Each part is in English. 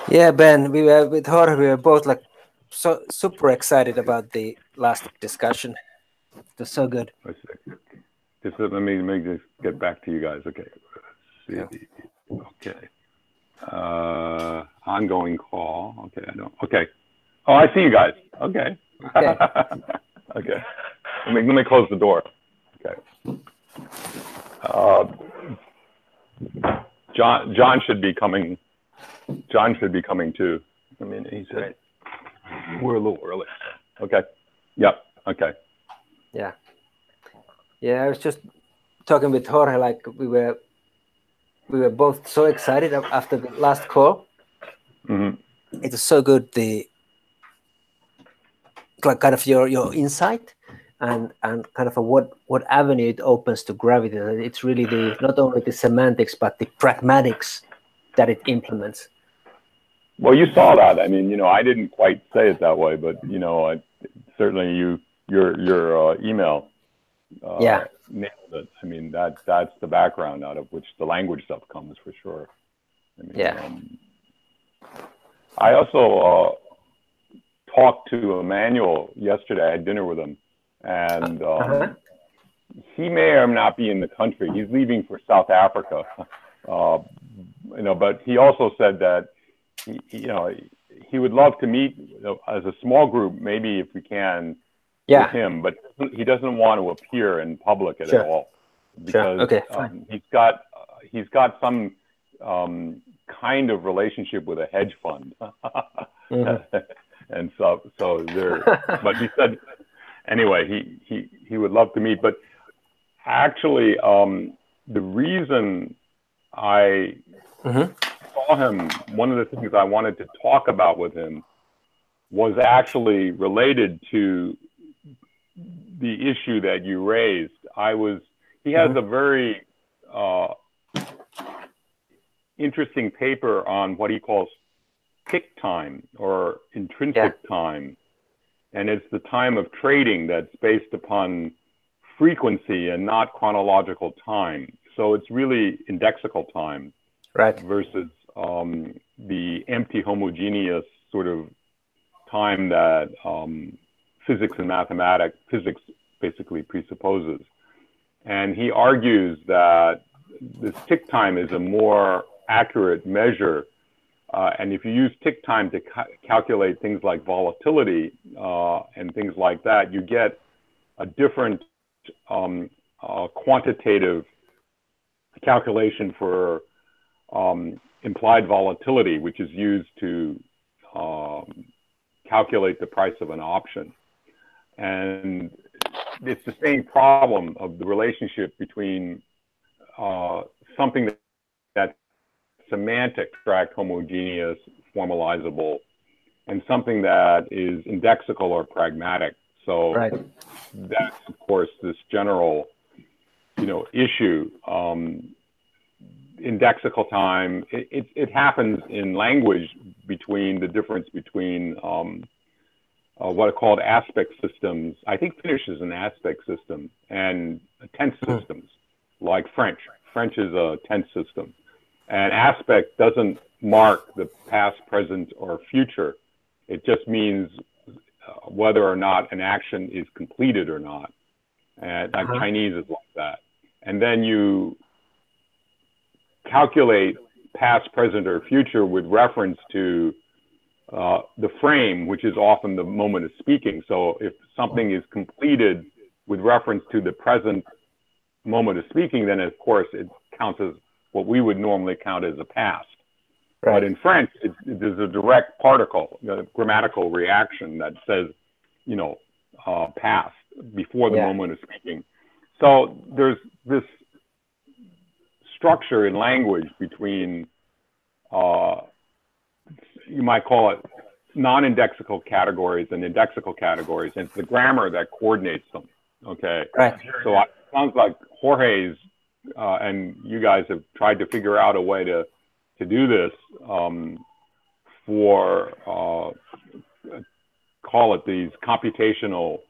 Yeah, Ben, we were with Jorge. We were both like so super excited about the last discussion. It was so good. Just let me just get back to you guys. Okay. Yeah. Let's see. Okay. Ongoing call. Okay. I don't. Okay. Oh, I see you guys. Okay. Okay. Okay. Let me close the door. Okay. John should be coming. John should be coming too. I mean, he said we're a little early. Okay. Yep. Okay. Yeah. Yeah. I was just talking with Jorge. Like we were both so excited after the last call. Mm-hmm. It was so good. The like kind of your insight and kind of what avenue it opens to gravity. It's really the not only the semantics but the pragmatics that it implements. Well, you saw that. I mean, I didn't quite say it that way, but certainly your email Yeah. nailed it. I mean, that's the background out of which the language stuff comes for sure. I mean, Yeah. I also talked to Emmanuel yesterday. I had dinner with him, and he may or may not be in the country. He's leaving for South Africa, but he also said that he would love to meet as a small group, maybe if we can, with him, but he doesn't want to appear in public at all because okay, he's got some kind of relationship with a hedge fund. And so there, but he said, anyway, he would love to meet, but actually, the reason I saw him, one of the things I wanted to talk about with him was actually related to the issue that you raised. He has a very interesting paper on what he calls tick time or intrinsic time. And it's the time of trading that's based upon frequency and not chronological time. So it's really indexical time versus the empty homogeneous sort of time that physics basically presupposes. And he argues that this tick time is a more accurate measure. And if you use tick time to calculate things like volatility and things like that, you get a different quantitative calculation for implied volatility, which is used to calculate the price of an option. And it's the same problem of the relationship between something that's semantic, abstract, homogeneous, formalizable, and something that is indexical or pragmatic. So that's, of course, this general, issue. Indexical time, it happens in language between the difference between what are called aspect systems. I think Finnish is an aspect system, and tense systems like French. French is a tense system. And aspect doesn't mark the past, present, or future. It just means whether or not an action is completed or not. And like Chinese is like that. And then you calculate past, present, or future with reference to the frame, which is often the moment of speaking. So if something is completed with reference to the present moment of speaking, then of course it counts as what we would normally count as a past. But in French, there's a direct particle, grammatical reaction that says, past before the moment of speaking. So there's this structure in language between, you might call it non-indexical categories and indexical categories. And it's the grammar that coordinates them. Okay. So it sounds like Jorge's and you guys have tried to figure out a way to do this for call it these computational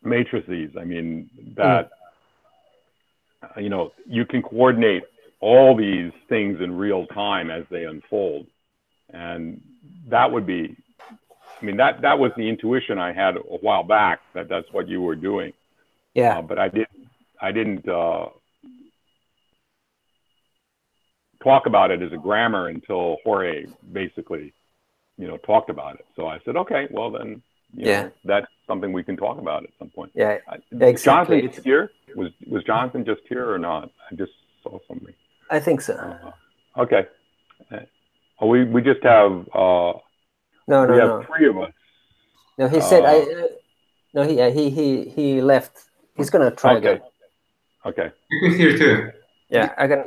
matrices. I mean that you can coordinate all these things in real time as they unfold. And that would be, that was the intuition I had a while back, that's what you were doing. Yeah. But I didn't talk about it as a grammar until Jorge basically, talked about it. So I said, okay, well then, that's something we can talk about at some point. Yeah, Was exactly. Jonathan just here? Was Jonathan just here or not? I just saw something. I think so. Okay. We just have No. three of us. No, he said no. He left. He's gonna try again. Okay. Piko's here too. Yeah, I can.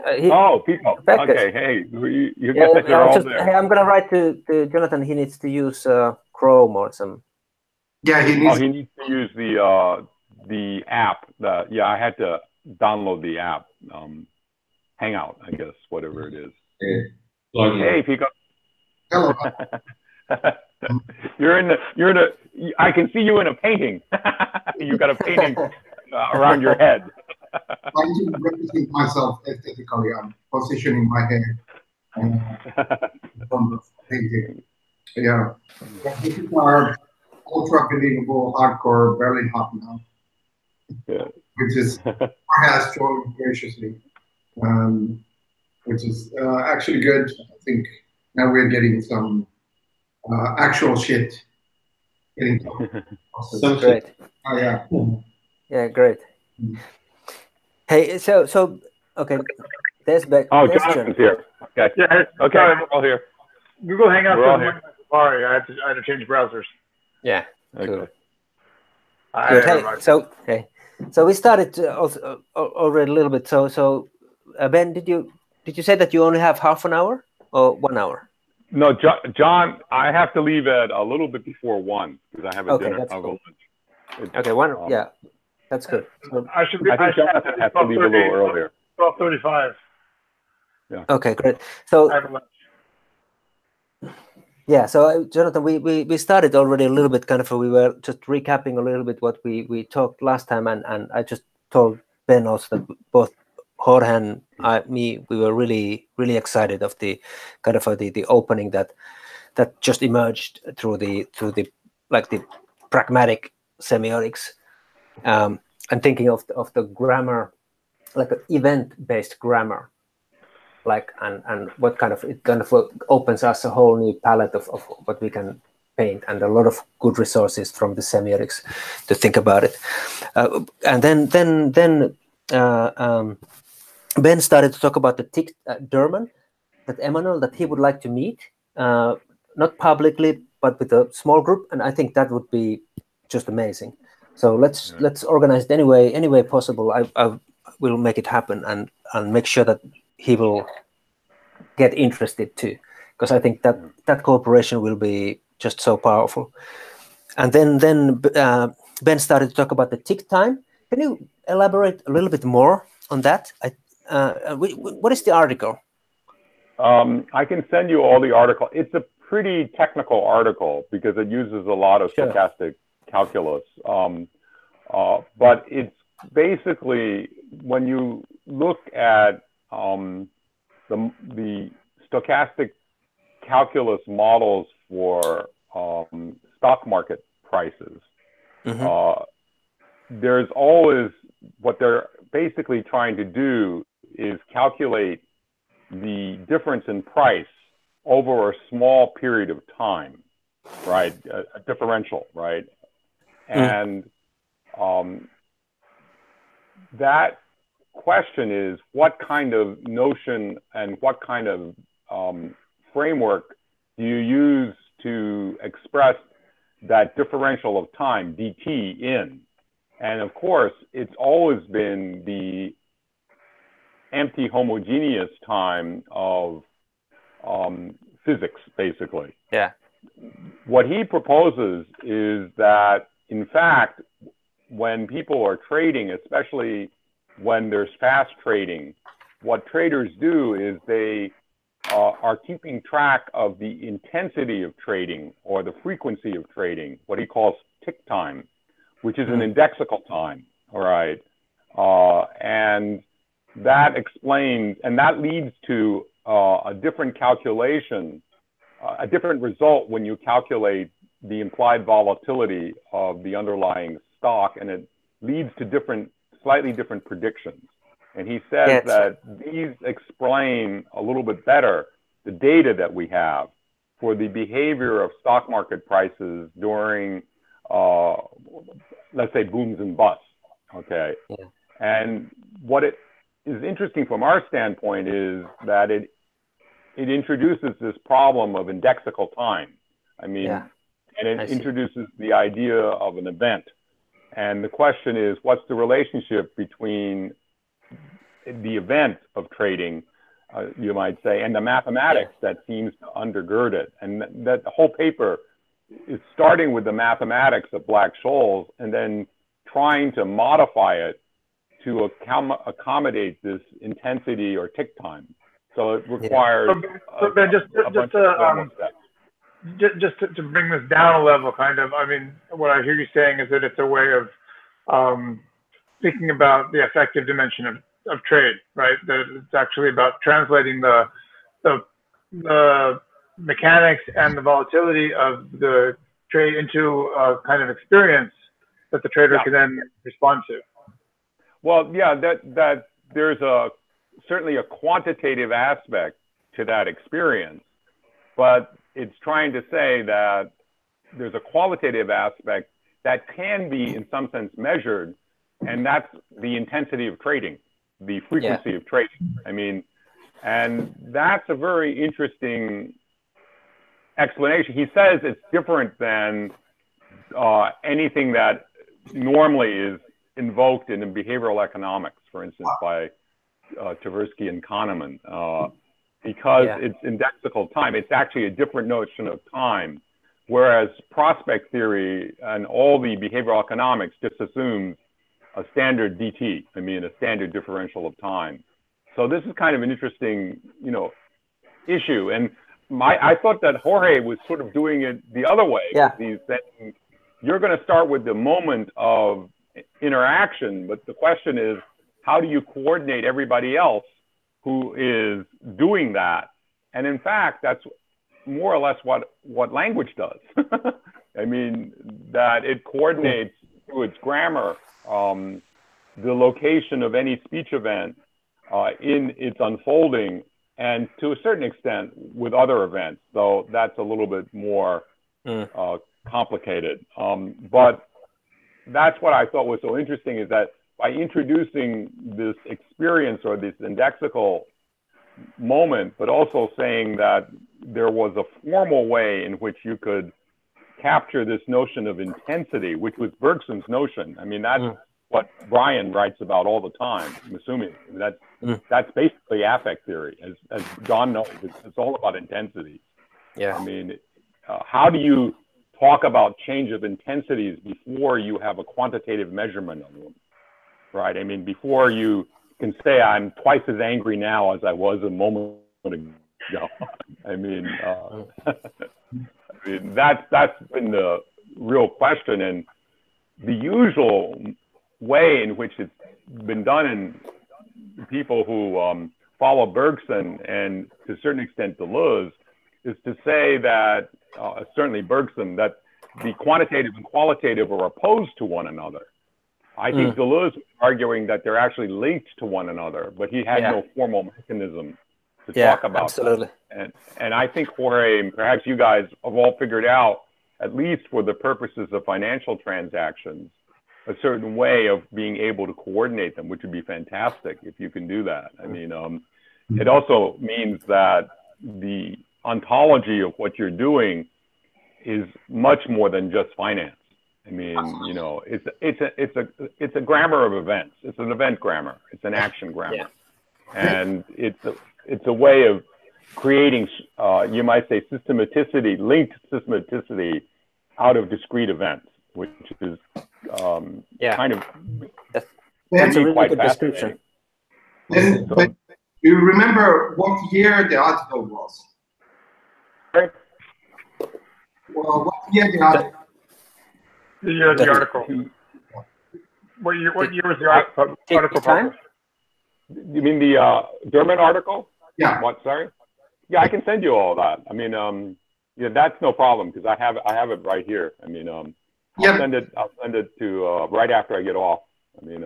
People. Pekka. Okay. Hey, you guys are all there. Hey, I'm gonna write to Jonathan. He needs to use Chrome or some. Yeah, he needs to use the app. I had to download the app. Hangout, I guess, whatever it is. Hey, Pico. Hello. I can see you in a painting. You got a painting around your head. Trying to represent myself aesthetically. I'm positioning my head from the painting. Yeah. This is our ultra believable hardcore barely hot now. Yeah. Which is has joined graciously. Which is actually good. I think now we're getting some actual shit. Some great. Oh yeah. Yeah, great. Hey, so okay. There's back. Oh, Jonathan's here. Okay. Yeah. Okay. We're all here. Google Hangouts. We're all here. Sorry, I had to change browsers. Yeah. Okay. Cool. Good. Hey, so we started already a little bit. So Ben, did you say that you only have half an hour or 1 hour? No, John, I have to leave at a little bit before 1 because I have a dinner. That's cool. Lunch. Okay, 1. Yeah, that's good. So, I think Jonathan has to leave a little earlier. 12:35. Yeah. Okay, great. So I have lunch. yeah, so Jonathan, we started already a little bit. Kind of, we were just recapping a little bit what we talked last time, and I just told Ben also that both Jorge and we were really excited of the kind of the opening that just emerged through the like the pragmatic semiotics, and thinking of the grammar, like an event-based grammar, like and what kind of it kind of opens us a whole new palette of what we can paint, and a lot of good resources from the semiotics to think about it. And then Ben started to talk about the Tick Derman, that Emmanuel, that he would like to meet, not publicly, but with a small group, and I think that would be just amazing. So let's organize it any way possible. I will make it happen and make sure that he will get interested too, because I think that cooperation will be just so powerful. And then Ben started to talk about the tick time. Can you elaborate a little bit more on that? What is the article? I can send you all the article. It's a pretty technical article because it uses a lot of stochastic calculus. But it's basically, when you look at the stochastic calculus models for stock market prices, there's always, what they're basically trying to do is calculate the difference in price over a small period of time, right? A differential, right? And that question is, what kind of notion and what kind of framework do you use to express that differential of time, dt, in? And of course, it's always been the empty homogeneous time of physics, basically. Yeah. What he proposes is that, in fact, when people are trading, especially when there's fast trading, what traders do is they are keeping track of the intensity of trading or the frequency of trading, what he calls tick time, which is an indexical time, all right? And that explains, and that leads to a different calculation, a different result when you calculate the implied volatility of the underlying stock, and it leads to slightly different predictions. And he says that these explain a little bit better the data that we have for the behavior of stock market prices during, let's say, booms and busts. Okay. Yeah. And what it is interesting from our standpoint is that it introduces this problem of indexical time. I mean, and it introduces the idea of an event. And the question is, what's the relationship between the event of trading, you might say, and the mathematics that seems to undergird it? And that the whole paper is starting with the mathematics of Black-Scholes and then trying to modify it to accommodate this intensity or tick time. So it requires just to bring this down a level, kind of. I mean, what I hear you saying is that it's a way of thinking about the effective dimension of trade, right? That it's actually about translating the mechanics and the volatility of the trade into a kind of experience that the trader can then respond to. Well, yeah, that there's certainly a quantitative aspect to that experience, but it's trying to say that there's a qualitative aspect that can be in some sense measured, and that's the intensity of trading, the frequency of trading. I mean, and that's a very interesting explanation. He says it's different than anything that normally is invoked in behavioral economics, for instance, by Tversky and Kahneman, because it's indexical time. It's actually a different notion of time, whereas prospect theory and all the behavioral economics just assumes a standard DT, I mean, a standard differential of time. So this is kind of an interesting, issue. And I thought that Jorge was sort of doing it the other way. Yeah. He's saying you're going to start with the moment of interaction, but the question is, how do you coordinate everybody else who is doing that? And in fact, that's more or less what language does. I mean, that it coordinates through its grammar the location of any speech event in its unfolding, and to a certain extent with other events, though that's a little bit more complicated. But that's what I thought was so interesting, is that by introducing this experience or this indexical moment, but also saying that there was a formal way in which you could capture this notion of intensity, which was Bergson's notion. I mean, that's what Brian writes about all the time, I'm assuming. That's basically affect theory. As John knows, it's all about intensity. Yeah. I mean, how do you talk about change of intensities before you have a quantitative measurement of them, right? I mean, before you can say I'm twice as angry now as I was a moment ago. I mean, that's been the real question. And the usual way in which it's been done in people who follow Bergson and to a certain extent Deleuze is to say that, certainly Bergson, that the quantitative and qualitative are opposed to one another. I think Deleuze was arguing that they're actually linked to one another, but he had no formal mechanism to talk about that. And I think Jorge, and perhaps you guys have all figured out, at least for the purposes of financial transactions, a certain way of being able to coordinate them, which would be fantastic if you can do that. I mean, it also means that the ontology of what you're doing is much more than just finance. I mean, it's a grammar of events. It's an event grammar. It's an action grammar, and it's a way of creating, you might say, systematicity, linked systematicity out of discrete events, which is kind of that's a really good description. But do you remember what year the article was? Right. Well, what year the article? The year of the article. What year was the article published? You mean the Derman article? Yeah. What? Sorry. Yeah, I can send you all that. I mean, yeah, that's no problem because I have it right here. I mean, I'll send it to right after I get off. I mean,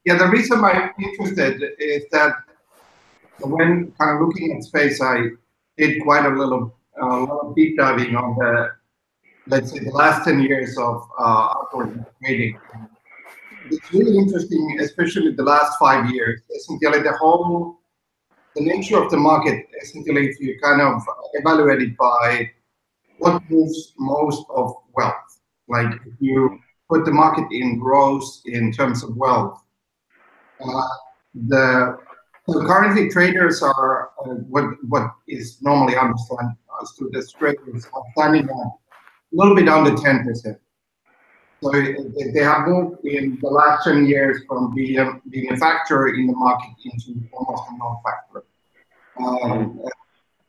yeah. The reason I'm interested is that when kind of looking at space, I did quite a lot of deep diving on the, let's say, the last 10 years of algorithm trading. It's really interesting, especially the last 5 years. Essentially, the nature of the market, essentially, if you kind of evaluate it by what moves most of wealth, like if you put the market in rows in terms of wealth, so currently traders are what is normally understood as traders are standing at a little bit under 10%. So they have moved in the last 10 years from being a factor in the market into almost a non-factor.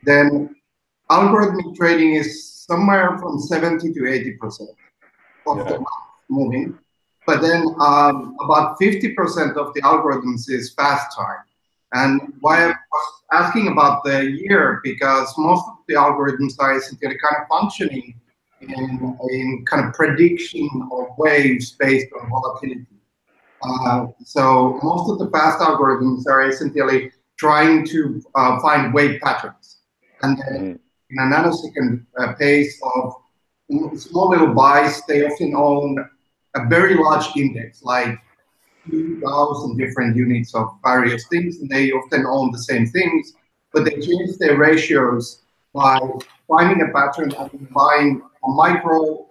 Then algorithmic trading is somewhere from 70 to 80% of the market moving. But then about 50% of the algorithms is fast time. And why I was asking about the year, because most of the algorithms are essentially kind of functioning in kind of prediction of waves based on volatility. So most of the fast algorithms are essentially trying to find wave patterns. And then in a nanosecond pace of small little buys, they often own a very large index, like 2,000 different units of various things, and they often own the same things, but they change their ratios by finding a pattern and buying a micro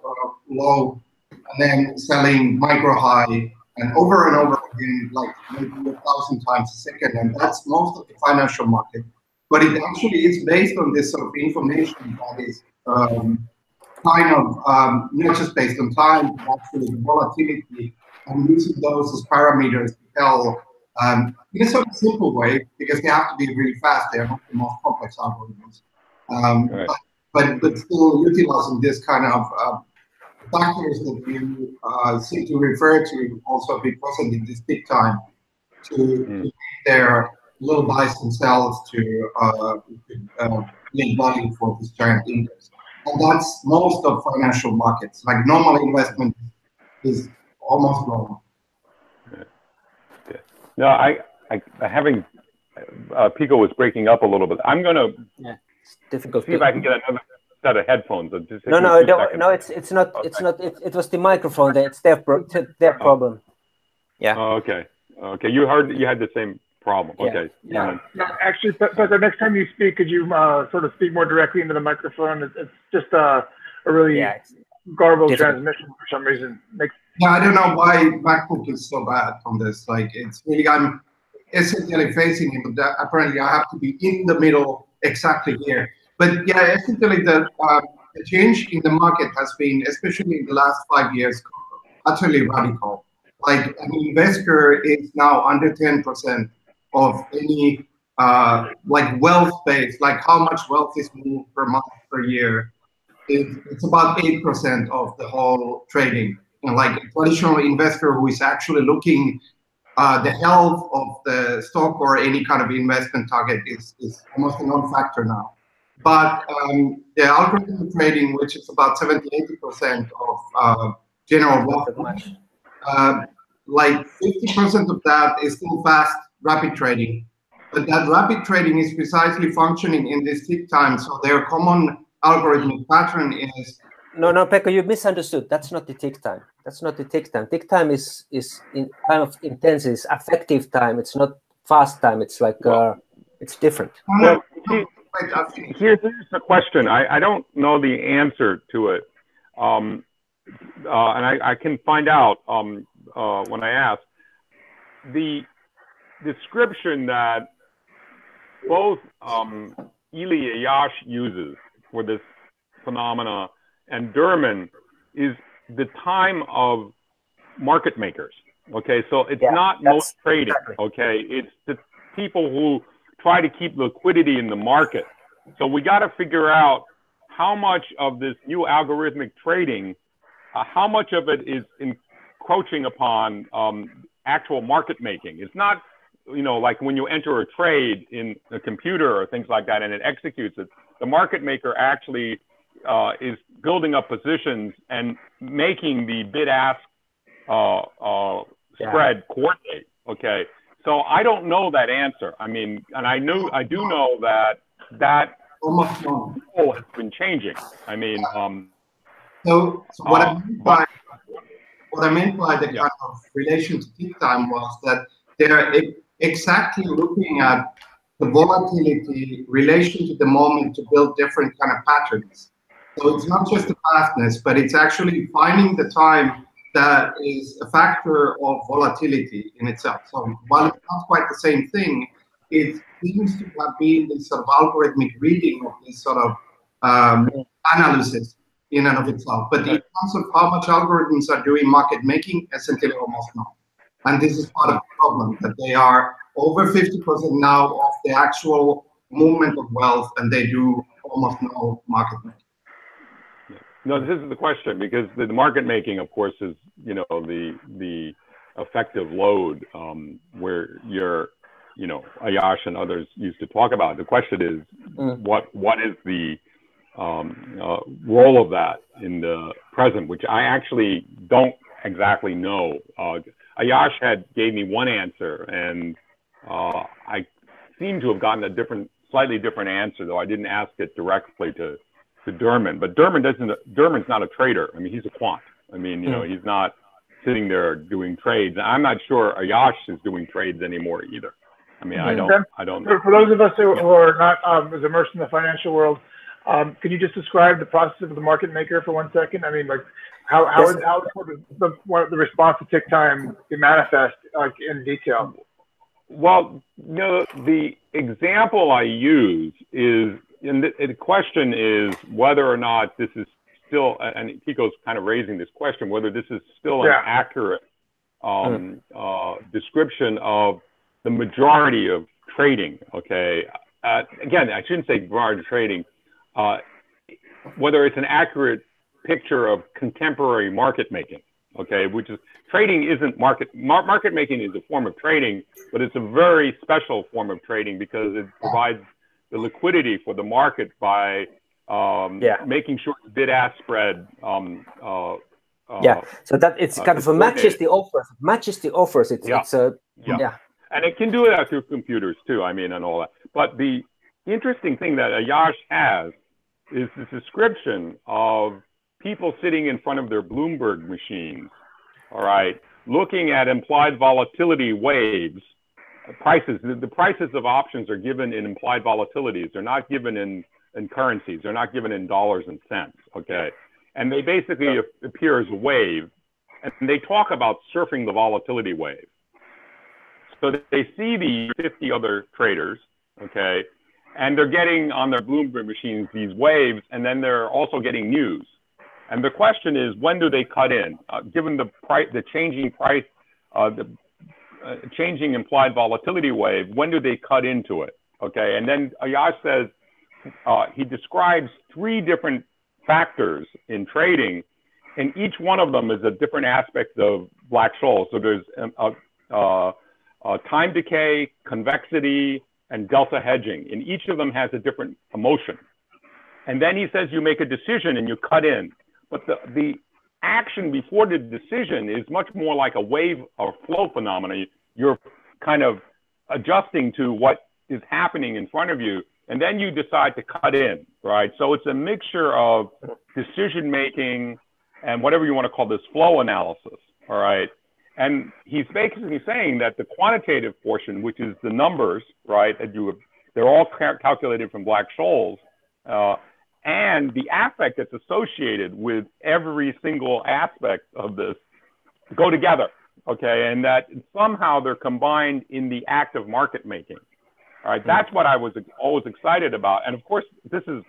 low and then selling micro high and over again, like maybe 1,000 times a second. And that's most of the financial market. But it actually is based on this sort of information that is kind of not just based on time, but actually the volatility, and using those as parameters to tell in a sort of simple way, because they have to be really fast. They are not the most complex algorithms. But still utilizing this kind of factors that you seem to refer to also be present in this big time to make their little buys and sells to make value for this giant index. And that's most of financial markets. Like normal investment is almost normal. No, I having Pico was breaking up a little bit. I'm gonna it's difficult. See if I can get another set of headphones. Just no, it's not. It's not. It was the microphone. It's their problem. Yeah. Oh, okay. Okay. You had the same problem. Yeah. Okay. Yeah. No, actually, but the next time you speak, could you sort of speak more directly into the microphone? It's just a really garbled transmission for some reason. Yeah, I don't know why MacBook is so bad on this. Like, it's really, I'm essentially facing it, but apparently I have to be in the middle exactly here. But yeah, essentially the change in the market has been, especially in the last 5 years, utterly radical. Like, an investor is now under 10% of any like wealth base, like how much wealth is moved per month, per year. It's about 8% of the whole trading. You know, like a traditional investor who is actually looking the health of the stock or any kind of investment target is almost a non-factor now. But the algorithm trading, which is about 70–80% of general wealth, like 50% of that is still fast, rapid trading. But that rapid trading is precisely functioning in this tick time. So their common algorithmic pattern is no, Pekka, you misunderstood. That's not the tick time. That's not the tick time. Tick time is in kind of intense. It's affective time. It's not fast time. It's like it's different. Well, here's the question. I don't know the answer to it, and I can find out when I ask. The description that both Ilya Yash uses for this phenomena and Derman is the time of market makers. Okay, so it's not most trading. Okay, it's the people who try to keep liquidity in the market. So we got to figure out how much of this new algorithmic trading, how much of it is encroaching upon actual market making. It's not like when you enter a trade in a computer or things like that and it executes it, the market maker actually is building up positions and making the bid-ask spread coordinate. Okay, so I don't know that answer. I mean, and I do know that almost no. has been changing. I mean, so what I meant by the kind of relation to tick time was that they're exactly looking at the volatility relation to the moment to build different kind of patterns. So it's not just the fastness, but it's actually finding the time that is a factor of volatility in itself. So while it's not quite the same thing, it seems to have been this sort of algorithmic reading of this sort of analysis in and of itself. But in terms of how much algorithms are doing market making, essentially almost not. And this is part of the problem, that they are over 50% now of the actual movement of wealth, and they do almost no market making. No, this is the question, because the market making, of course, is, the effective load where you're, Ayash and others used to talk about. The question is, what is the role of that in the present, which I actually don't exactly know. Ayash gave me one answer, and I seem to have gotten a slightly different answer, though I didn't ask it directly to Derman. But Derman's not a trader. I mean, he's a quant. I mean, he's not sitting there doing trades. I'm not sure Ayash is doing trades anymore either. I mean, I don't know. For those of us who are not as immersed in the financial world, can you just describe the process of the market maker for 1 second? I mean, like, how the response to tick time be manifest, like, in detail? Well, the example I use is, and the question is whether or not this is still, and Kiko's kind of raising this question, whether this is still an accurate description of the majority of trading. Okay, again, I shouldn't say majority of trading. Whether it's an accurate picture of contemporary market making. Okay, which is, trading isn't market making is a form of trading, but it's a very special form of trading because it provides the liquidity for the market by making sure the bid-ask spread. So that it's kind of matches the offers. And it can do that through computers too. I mean, and all that. But the interesting thing that Ayash has is this description of people sitting in front of their Bloomberg machines, all right, looking at implied volatility waves, prices. The prices of options are given in implied volatilities. They're not given in currencies. They're not given in dollars and cents, okay? And they basically appear as a wave, and they talk about surfing the volatility wave. So they see the 50 other traders, okay, and they're getting on their Bloomberg machines these waves, and then they're also getting news. And the question is, when do they cut in? Given the changing price, the changing implied volatility wave, when do they cut into it? Okay, and then Ayash says he describes 3 different factors in trading, and each one of them is a different aspect of Black-Scholes. So there's time decay, convexity, and delta hedging, and each of them has a different emotion. And then he says you make a decision and you cut in, but the action before the decision is much more like a wave or flow phenomenon. You're kind of adjusting to what is happening in front of you, and then you decide to cut in, right? So it's a mixture of decision making and whatever you want to call this flow analysis, all right? And he's basically saying that the quantitative portion, which is the numbers, right, they're all calculated from Black-Scholes, and the affect that's associated with every single aspect of this go together, okay? And that somehow they're combined in the act of market making, all right? That's what I was always excited about. And of course, this is,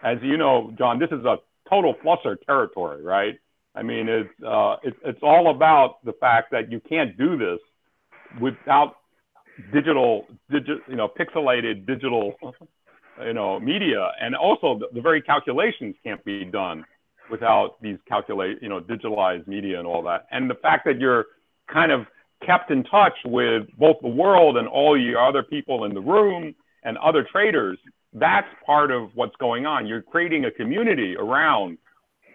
as you know, John, this is a total Flusser territory, right? I mean, it's all about the fact that you can't do this without pixelated digital, media, and also the very calculations can't be done without these digitalized media and all that. And the fact that you're kind of kept in touch with both the world and all your other people in the room and other traders, that's part of what's going on. You're creating a community around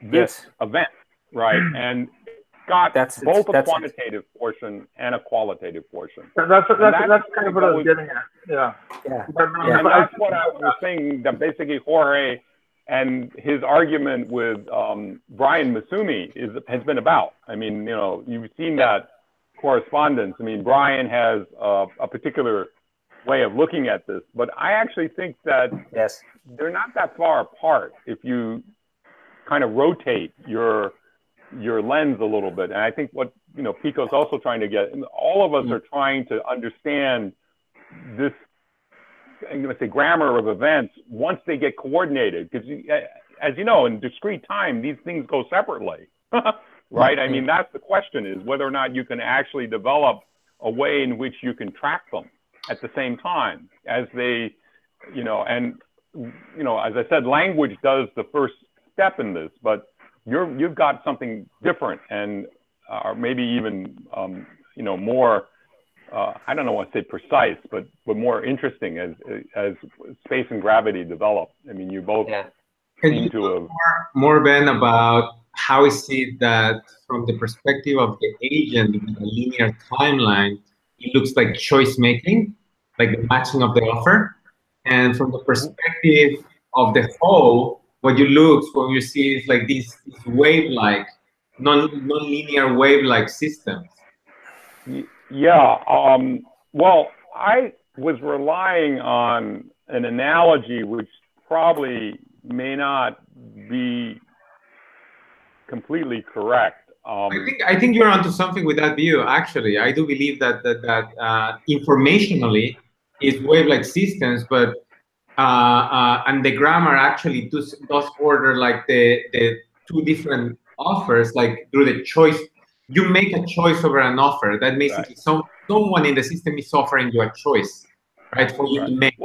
this event, right? And got both a quantitative portion and a qualitative portion. That's kind of what I was getting at. Yeah. And that's what I was saying, that basically Jorge and his argument with Brian Masumi has been about. I mean, you know, you've seen that correspondence. I mean, Brian has a particular way of looking at this, but I actually think that they're not that far apart if you kind of rotate your lens a little bit. And I think what, you know, Pico's also trying to get, and all of us are trying to understand this, I'm going to say, grammar of events once they get coordinated. Because as you know, in discrete time, these things go separately, right? I mean, that's the question, is whether or not you can actually develop a way in which you can track them at the same time as they, you know, and, you know, as I said, language does the first step in this, but you've got something different and maybe even, you know, more, I don't know what to say precise, but more interesting as space and gravity develop. I mean, you both seem to have... More, Ben, about how is it that from the perspective of the agent in a linear timeline, it looks like choice making, like the matching of the offer. And from the perspective of the whole, what you look when you see is like these wave-like, non-linear wave-like systems. Yeah. Well, I was relying on an analogy which probably may not be completely correct. I think you're onto something with that view. Actually, I do believe that informationally is wave-like systems, but and the grammar actually does order like the two different offers, like through the choice. You make a choice over an offer. That basically someone in the system is offering you a choice, right, for you to make.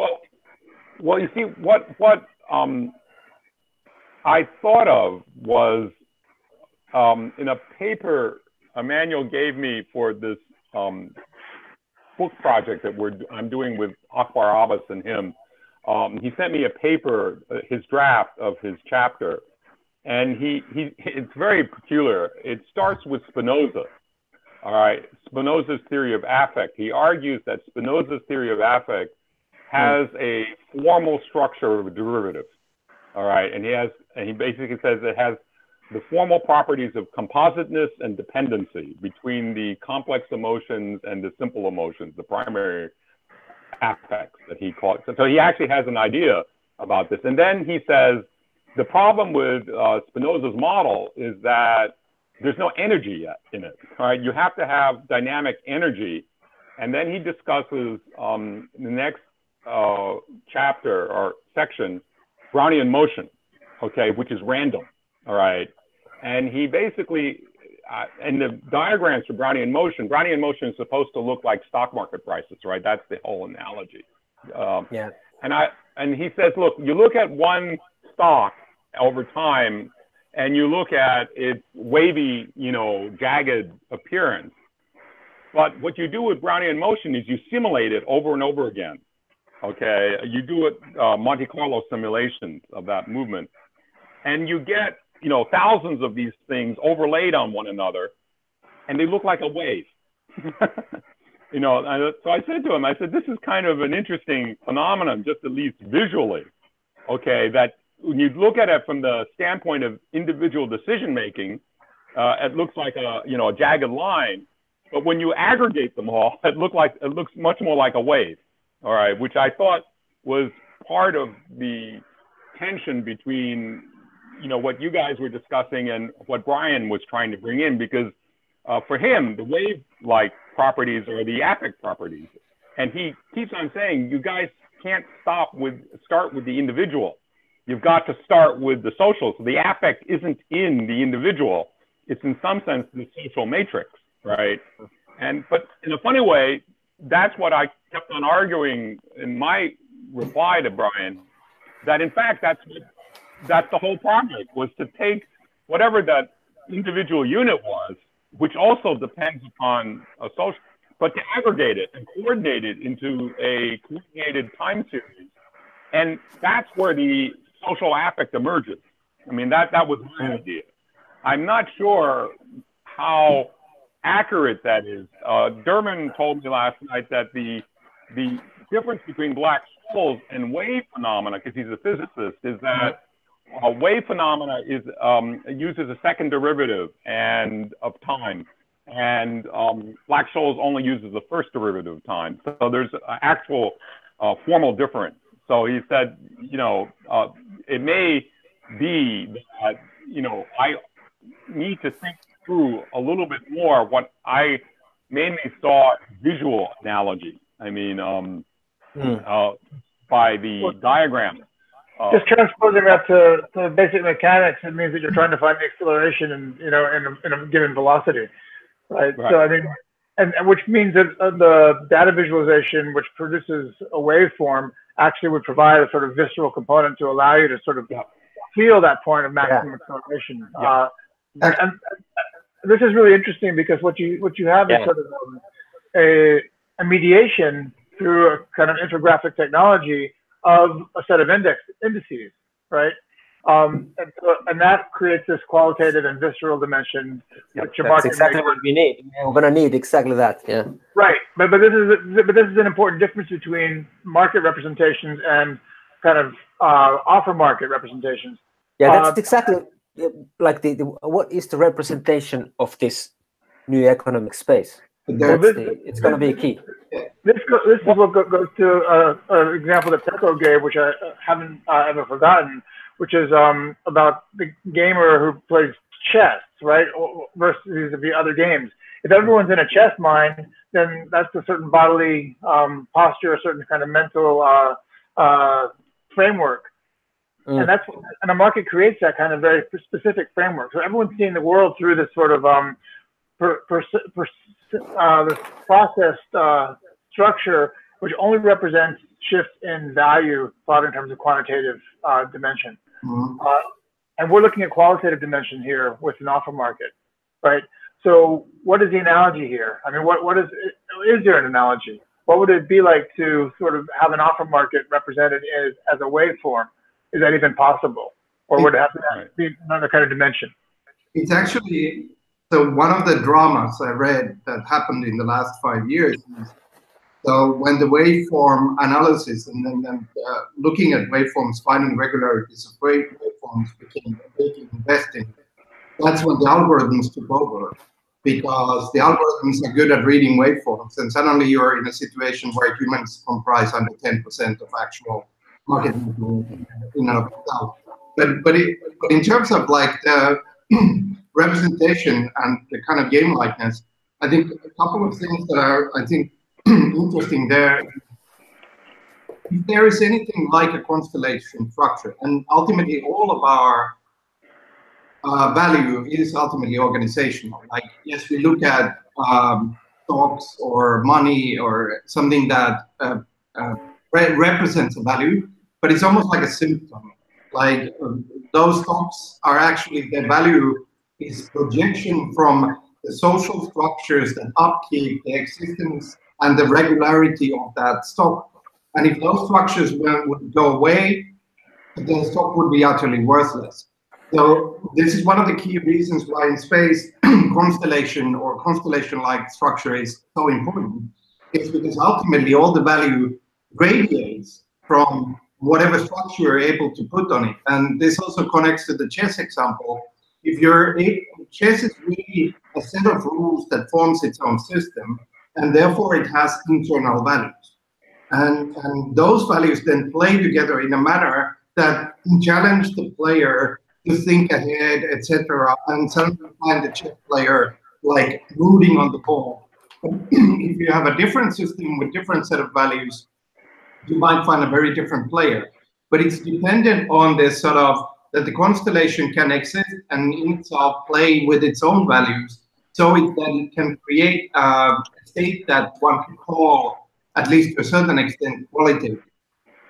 Well, you see, what I thought of was in a paper Emmanuel gave me for this book project that I'm doing with Akbar Abbas and him. He sent me a paper, his draft of his chapter, and it's very peculiar. It starts with Spinoza, all right, Spinoza's theory of affect. He argues that Spinoza's theory of affect has a formal structure of a derivative, all right, and he basically says it has the formal properties of compositeness and dependency between the complex emotions and the simple emotions, the primary affects that he calls. So he actually has an idea about this. And then he says, the problem with Spinoza's model is that there's no energy yet in it, right? You have to have dynamic energy. And then he discusses the next chapter or section, Brownian motion, okay, which is random, all right? And he basically, and the diagrams for Brownian motion is supposed to look like stock market prices, right? That's the whole analogy. And he says, look, you look at one stock over time, and you look at its wavy, you know, jagged appearance. But what you do with Brownian motion is you simulate it over and over again. Okay, you do it Monte Carlo simulations of that movement, and you get, you know, thousands of these things overlaid on one another, and they look like a wave. You know, so I said to him, I said, this is kind of an interesting phenomenon, just at least visually. Okay, that when you look at it from the standpoint of individual decision making, it looks like a jagged line, but when you aggregate them all, it looks much more like a wave. All right, which I thought was part of the tension between, you know, what you guys were discussing and what Brian was trying to bring in, because for him, the wave-like properties are the affect properties. And he keeps on saying, you guys can't start with the individual. You've got to start with the social. So the affect isn't in the individual. It's in some sense the social matrix, right? But in a funny way, that's what I kept on arguing in my reply to Brian, that in fact, that's the whole project, was to take whatever that individual unit was, which also depends upon a social, but to aggregate it and coordinate it into a coordinated time series. And that's where the social affect emerges. I mean, that was my idea. I'm not sure how accurate that is. Derman told me last night that the difference between black holes and wave phenomena, because he's a physicist, is that wave phenomena is uses a second derivative and of time, and black holes only uses the first derivative of time. So there's an actual formal difference. So he said, you know, it may be that, you know, I need to think through a little bit more what I mainly saw visual analogy. I mean, by the diagram. Just transposing that to basic mechanics, it means that you're trying to find the acceleration in, you know, in a given velocity, right? So I mean, and which means that the data visualization, which produces a waveform, actually would provide a sort of visceral component to allow you to sort of feel that point of maximum acceleration. And this is really interesting because what you have is sort of a mediation through a kind of infographic technology of a set of indices, right? And that creates this qualitative and visceral dimension. Which that's exactly what we need. We're going to need exactly that. Yeah. Right, but this is an important difference between market representations and kind of offer market representations. Yeah, that's exactly like what is the representation of this new economic space? It's going to be a key. This is what goes to an example that Peko gave, which I haven't ever forgotten, which is about the gamer who plays chess, right, versus the other games. If everyone's in a chess mind, then that's a certain bodily posture, a certain kind of mental framework. And a market creates that kind of very specific framework. So everyone's seeing the world through this sort of this processed structure, which only represents shifts in value thought in terms of quantitative dimension. And we're looking at qualitative dimension here with an offer market, right? So what is the analogy here? I mean, what is there an analogy? What would it be like to sort of have an offer market represented as a waveform? Is that even possible? Or would it have to be another kind of dimension? It's actually, so one of the dramas I read that happened in the last 5 years is, so when the waveform analysis and then looking at waveforms, finding regularities of waveforms became a big investing, that's when the algorithms took over, because the algorithms are good at reading waveforms, and suddenly you're in a situation where humans comprise under 10% of actual market in and of itself. But in terms of like the representation and the kind of game likeness, I think a couple of things that are, I think, interesting there. If there is anything like a constellation structure, and ultimately all of our value is ultimately organizational. Like, yes, we look at stocks or money or something that represents a value, but it's almost like a symptom. Like those stocks are actually, their value is projection from the social structures that upkeep the existence and the regularity of that stock. And if those structures would go away, the stock would be utterly worthless. So this is one of the key reasons why in space constellation or constellation-like structure is so important. It's because ultimately all the value radiates from whatever structure you're able to put on it. And this also connects to the chess example. If chess is really a set of rules that forms its own system, and therefore it has internal values. And those values then play together in a manner that challenge the player to think ahead, etc., and suddenly find the chess player like rooting on the ball. If you have a different system with different set of values, you might find a very different player. But it's dependent on this sort of, that the constellation can exist and in itself play with its own values, so that it can create a state that one can call, at least to a certain extent, qualitative,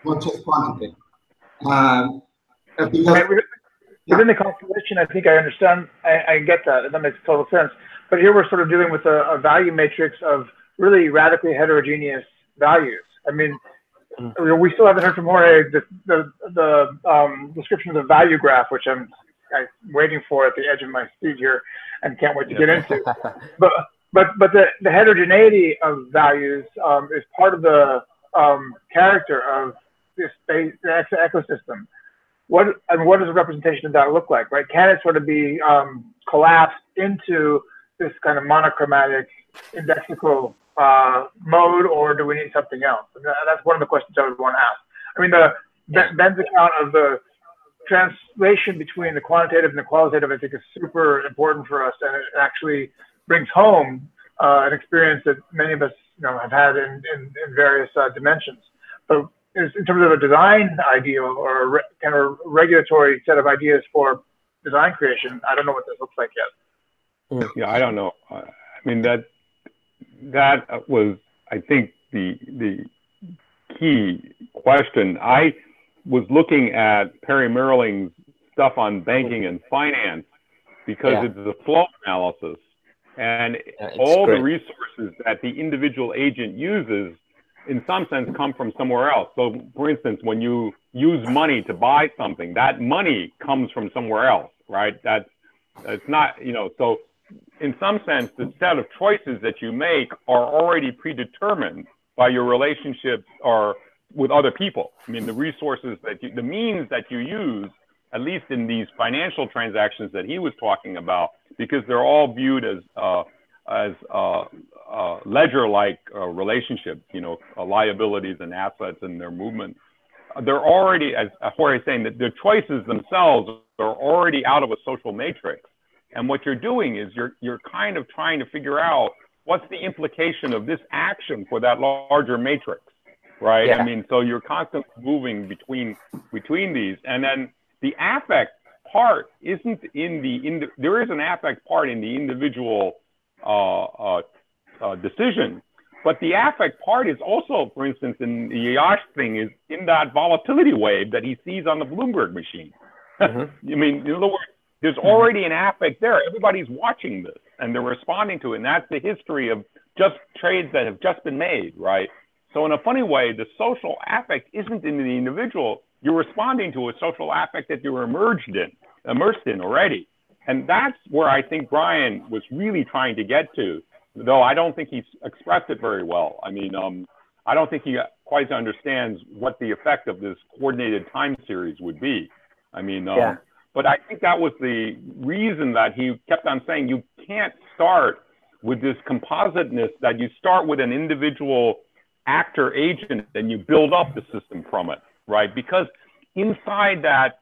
not just quantitative. Within the constellation, I think I understand, I get that, and that makes total sense. But here we're sort of dealing with a value matrix of really radically heterogeneous values. I mean, Mm. we still haven't heard from Jorge the description of the value graph, which I'm waiting for at the edge of my seat here, and can't wait to get into. But the heterogeneity of values is part of the character of this space, the ecosystem. What what does a representation of that look like, right? Can it sort of be collapsed into this kind of monochromatic indexical mode, or do we need something else? And that's one of the questions I would want to ask. I mean, Ben's account of the translation between the quantitative and the qualitative, I think, is super important for us, and it actually brings home an experience that many of us, have had in various dimensions. But in terms of a design ideal or a kind of regulatory set of ideas for design creation, I don't know what this looks like yet. Yeah, I don't know. I mean, that was, I think, the key question. I was looking at Perry Merling's stuff on banking and finance because it's a flow analysis, and all the resources that the individual agent uses, in some sense, come from somewhere else. So, for instance, when you use money to buy something, that money comes from somewhere else, right? It's not, so in some sense, the set of choices that you make are already predetermined by your relationships or with other people. I mean, the resources the means that you use, at least in these financial transactions that he was talking about, because they're all viewed as ledger-like relationships, liabilities and assets and their movement. They're already, as Jorge is saying, that the choices themselves are already out of a social matrix. And what you're doing is you're kind of trying to figure out what's the implication of this action for that larger matrix, right? Yeah. I mean, so you're constantly moving between these, and then the affect part isn't there is an affect part in the individual decision, but the affect part is also, for instance, in the Yash thing, is in that volatility wave that he sees on the Bloomberg machine. Mm-hmm. I mean, in other words, there's already an affect there. Everybody's watching this and they're responding to it. And that's the history of just trades that have just been made, right? So in a funny way, the social affect isn't in the individual. You're responding to a social affect that you're immersed in already. And that's where I think Brian was really trying to get to, though I don't think he's expressed it very well. I mean, I don't think he quite understands what the effect of this coordinated time series would be. I mean, but I think that was the reason that he kept on saying you can't start with this compositeness, that you start with an individual actor agent and you build up the system from it, right? Because inside that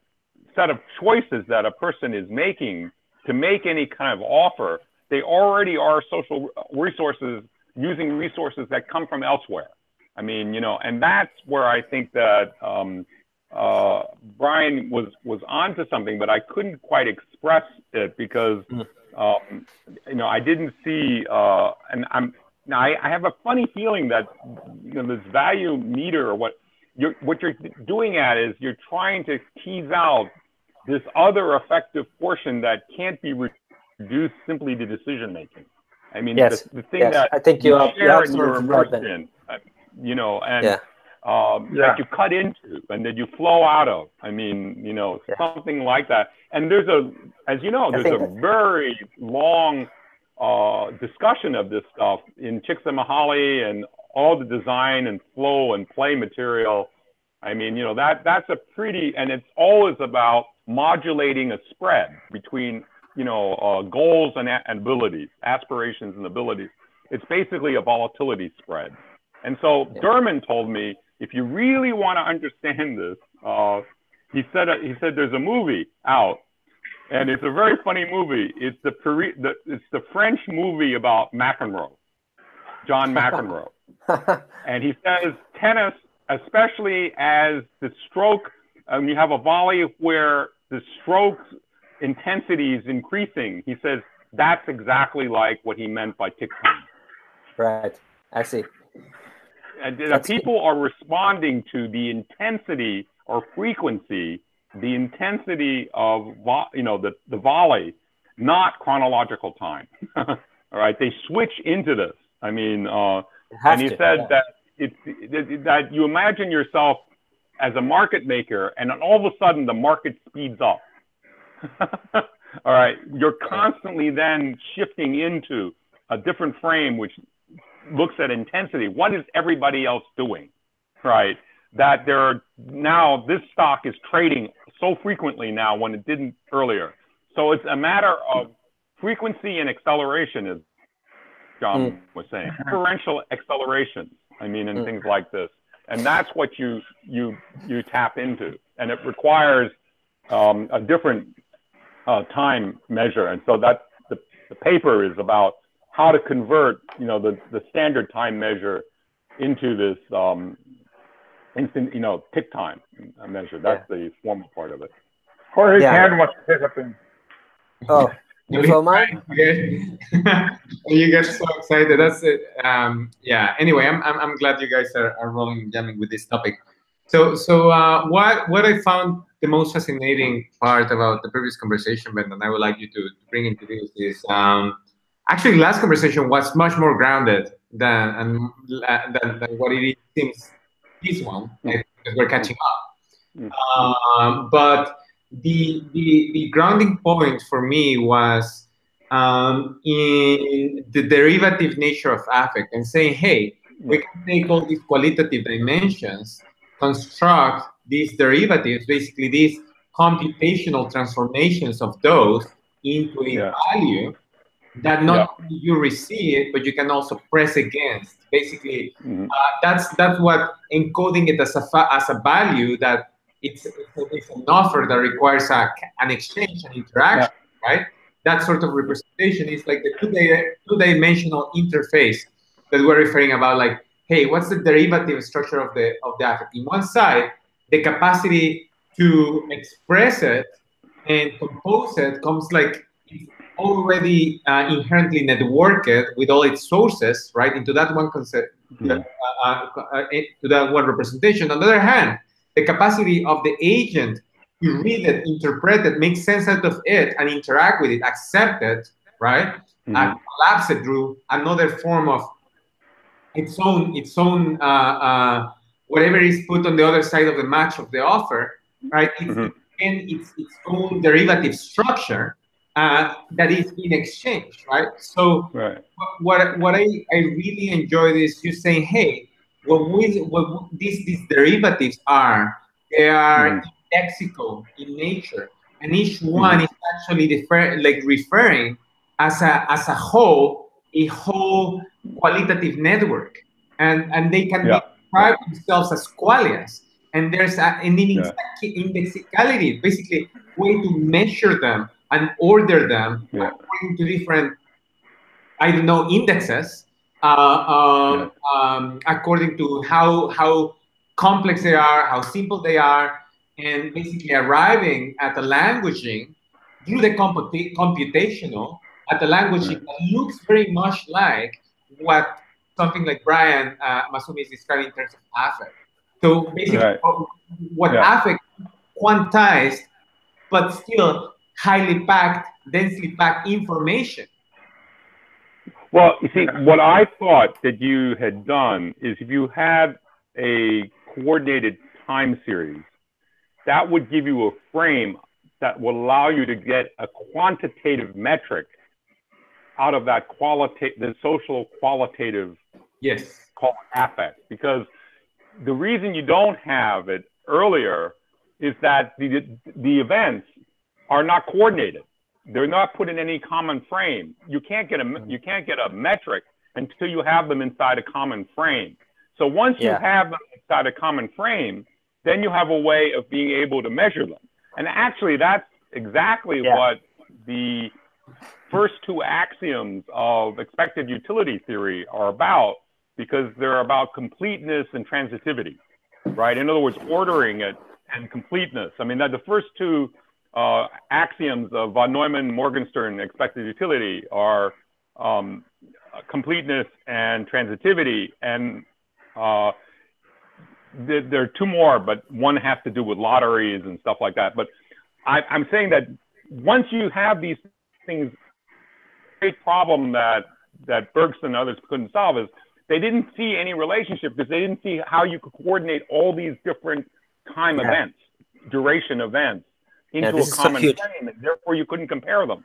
set of choices that a person is making to make any kind of offer, they already are social resources, using resources that come from elsewhere. I mean, and that's where I think that Brian was onto something, but I couldn't quite express it because, I didn't see, and I have a funny feeling that, this value meter, or what you're doing is you're trying to tease out this other effective portion that can't be reduced simply to decision making. I mean, the thing that I think you share and you're immersed in, that you cut into and that you flow out of. I mean, something like that. And there's a very long discussion of this stuff in Csikszentmihalyi and all the design and flow and play material. I mean, that's a pretty, and it's always about modulating a spread between, goals and abilities, aspirations and abilities. It's basically a volatility spread. And so Derman told me, if you really want to understand this, he said there's a movie out, and it's a very funny movie. It's the French movie about McEnroe, John McEnroe. And he says tennis, especially as the stroke, you have a volley where the stroke intensity is increasing. He says that's exactly like what he meant by tick time. Right, I see. And people are responding to the intensity or frequency, the intensity of the volley, not chronological time. All right, they switch into this. I mean, Have and he to, said yeah. that that you imagine yourself as a market maker, and then all of a sudden the market speeds up. All right, you're constantly then shifting into a different frame, which looks at intensity. What is everybody else doing, right? That there are now, this stock is trading so frequently now when it didn't earlier. So it's a matter of frequency and acceleration, as John was saying, differential acceleration. I mean, and things like this, and that's what you tap into, and it requires a different time measure. And so that's the paper is about how to convert, the standard time measure into this instant, tick time measure. That's the formal part of it. Jorge's hand wants to say something. Oh, before mine? You get so excited. That's it. Yeah. Anyway, I'm glad you guys are jamming with this topic. So what I found the most fascinating part about the previous conversation, Ben, and I would like you to bring into this is actually last conversation was much more grounded than what it seems this one, because we're catching up. But the grounding point for me was in the derivative nature of affect and saying, hey, we can take all these qualitative dimensions, construct these derivatives, basically these computational transformations of those into a value that not only you receive, but you can also press against. Basically, that's what encoding it as a value that it's an offer that requires an exchange, an interaction, right? That sort of representation is like the two-dimensional interface that we're referring about. Like, hey, what's the derivative structure of the affect? In one side, the capacity to express it and compose it comes like already inherently networked with all its sources, right, into that one concept, to that one representation. On the other hand, the capacity of the agent to read it, interpret it, make sense out of it, and interact with it, accept it, right, and collapse it through another form of its own whatever is put on the other side of the match of the offer, right? It's its own derivative structure that is in exchange, right? So what I really enjoy is you saying, hey, what these derivatives are, they are lexical in nature, and each one is actually referring as a whole qualitative network, and they can describe themselves as qualias, and there's an indexicality, basically way to measure them and order them according to different, I don't know, indexes, according to how complex they are, how simple they are, and basically arriving at a languaging through the computational at a languaging that looks very much like what something like Brian Masumi is describing in terms of affect. So basically, what affect quantized, but still highly packed, densely packed information. Well, you see, what I thought that you had done is if you had a coordinated time series, that would give you a frame that will allow you to get a quantitative metric out of that the social qualitative called affect. Because the reason you don't have it earlier is that the events are not coordinated. They're not put in any common frame. You can't get a metric until you have them inside a common frame. So once you have them inside a common frame, then you have a way of being able to measure them. And actually, that's exactly what the first two axioms of expected utility theory are about, because they're about completeness and transitivity, right? In other words, ordering it and completeness. I mean, the first two axioms of von Neumann-Morgenstern expected utility are completeness and transitivity, and there are two more, but one has to do with lotteries and stuff like that. But I'm saying that once you have these things, great problem that that Bergson and others couldn't solve is they didn't see any relationship because they didn't see how you could coordinate all these different time events, duration events into a common frame, and therefore you couldn't compare them.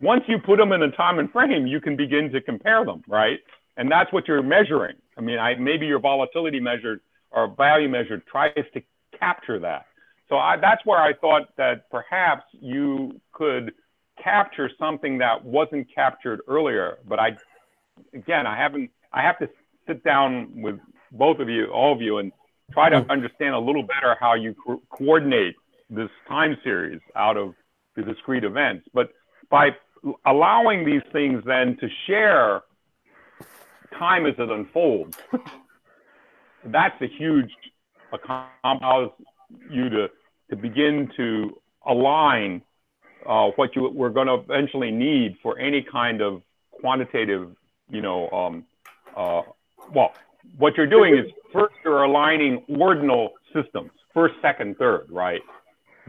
Once you put them in a time and frame, you can begin to compare them, right? And that's what you're measuring. I mean, maybe your volatility measured or value measured tries to capture that. So that's where I thought that perhaps you could capture something that wasn't captured earlier. But I have to sit down with both of you, all of you, and try to understand a little better how you coordinate this time series out of the discrete events. But by allowing these things then to share time as it unfolds, that's a huge allows you to begin to align what we're going to eventually need for any kind of quantitative, well, what you're doing is first you're aligning ordinal systems, first, second, third, right?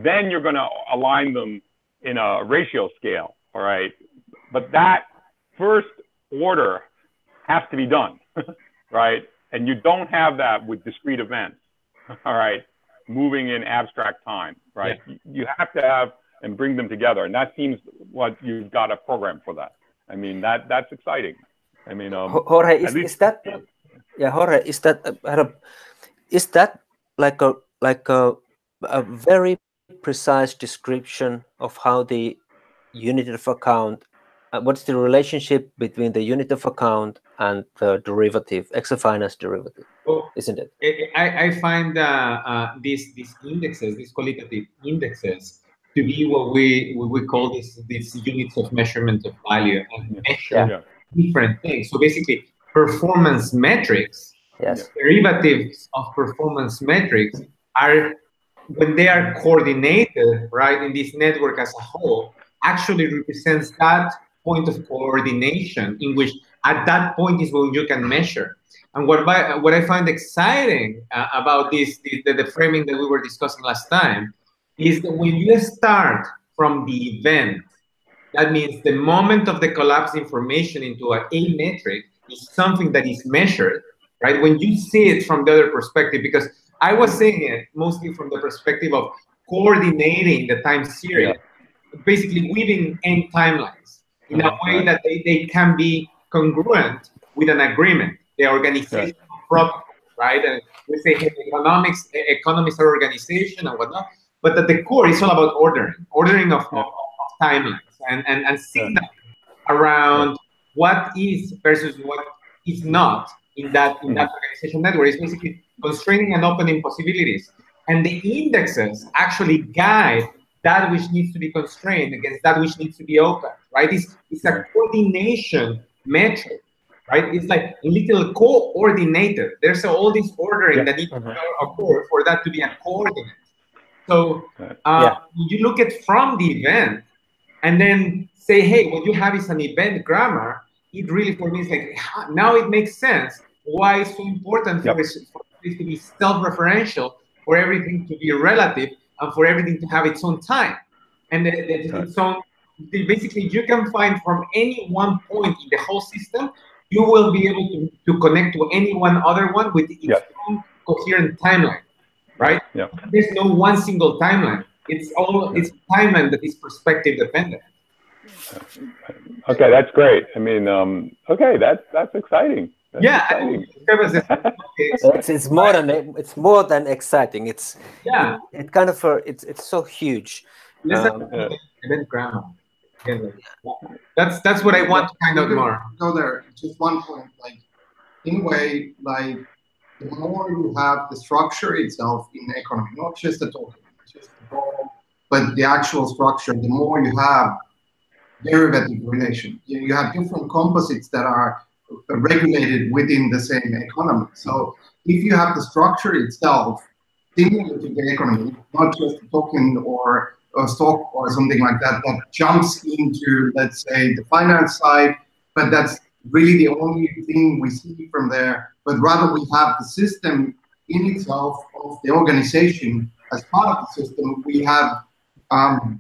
Then you're going to align them in a ratio scale, all right? But that first order has to be done, right? And you don't have that with discrete events, all right? Moving in abstract time, right? Yeah. You have to have and bring them together. And that seems what you've got a program for that. I mean, that's exciting. I mean, Jorge, is that like a very precise description of how the unit of account, what's the relationship between the unit of account and the derivative, exofinance derivative, isn't it? I find these indexes, these qualitative indexes, to be what we call these units of measurement of value and measure different things. So basically, performance metrics, derivatives of performance metrics are, when they are coordinated, right, in this network as a whole, actually represents that point of coordination in which at that point is when you can measure. And what I find exciting about the framing that we were discussing last time is that when you start from the event, that means the moment of the collapse information into a metric is something that is measured, right? When you see it from the other perspective, because I was seeing it mostly from the perspective of coordinating the time series, basically weaving end timelines in a way that they can be congruent with an agreement, the organizational protocol, right? And we say, hey, economics are organization and whatnot, but at the core, it's all about ordering of timelines and signaling around what is versus what is not in that organization network. It's basically constraining and opening possibilities. And the indexes actually guide that which needs to be constrained against that which needs to be open, right? It's a coordination metric, right? It's like a little coordinated. There's all this ordering that needs to occur for that to be a coordinate. So you look at from the event and then say, hey, what you have is an event grammar. It really, for me, is like, now it makes sense why it's so important for this to be self-referential, for everything to be relative, and for everything to have its own time. And its own, basically, you can find from any one point in the whole system, you will be able to connect to any one other one with its own coherent timeline, right? There's no one single timeline. It's it's timeline that is perspective dependent. Okay, that's great. I mean, okay, that's exciting. That's exciting. It's more than exciting. It's it kind of it's so huge. Event grammar. That's what I want to kind of more. Go there. Just one point. Like, in a way, like the more you have the structure itself in the economy, not just the token, but the actual structure, the more you have derivative relation. You have different composites that are regulated within the same economy. So if you have the structure itself similar to the economy, not just a token or a stock or something like that, that jumps into, let's say, the finance side, but that's really the only thing we see from there. But rather we have the system in itself of the organization as part of the system. We have